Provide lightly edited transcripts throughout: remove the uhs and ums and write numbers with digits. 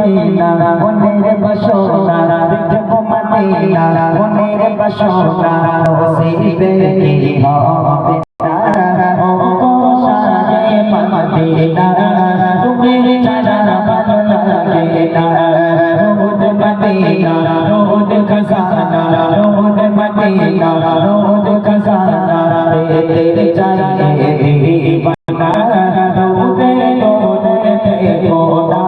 Medina মনের বাসনা দেখবো মদিনা মনের বাসনা নসিবে কি হবে ও শাহে মদিনা তুমি ছাড়া ভালো লাগে না রোদ মদিনা রোদ খজানা রোদ মদিনা রোদ খজানা পেতে চাইয়ে দিবানা রোদে রোদে দেখো না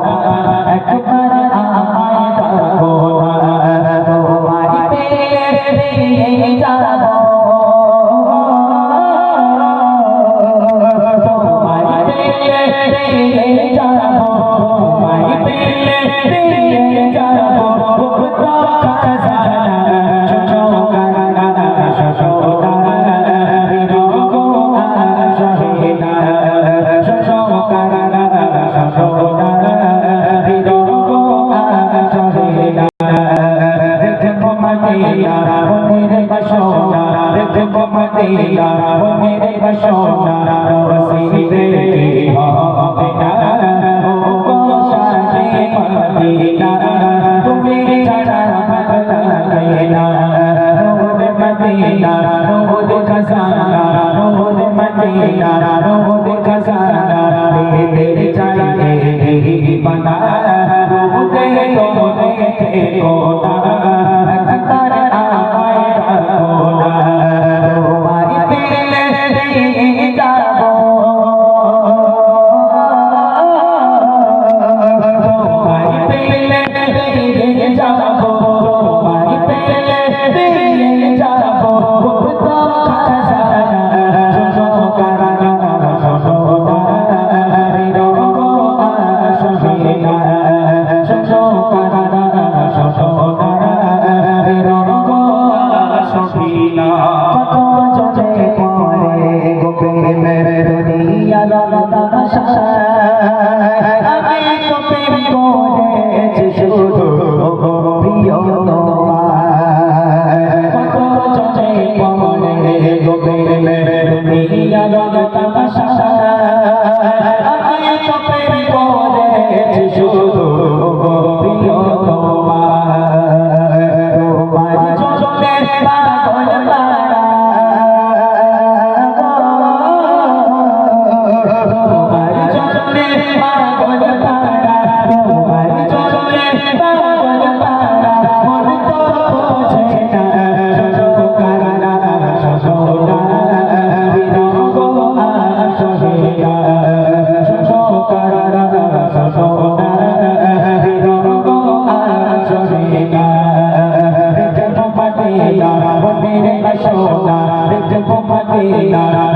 একবার আমায় ডাকো না তোমার পেয়ে যাবো মদিনা মনের বাসনা নসিবে হবে না ও শাহে মদিনা তুমি ছাড়া ভালো লাগে না রোদ মদিনা রোদ খজানা রোদ মদিনা রোদ খজানা পেতে চাইয়ে দিবানা রোদে রোদে দেখো না একবার আমায় ডাকো না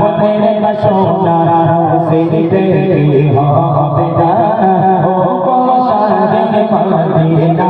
মনের বাসনা নসিবে হবে না ও শাহে মদিনা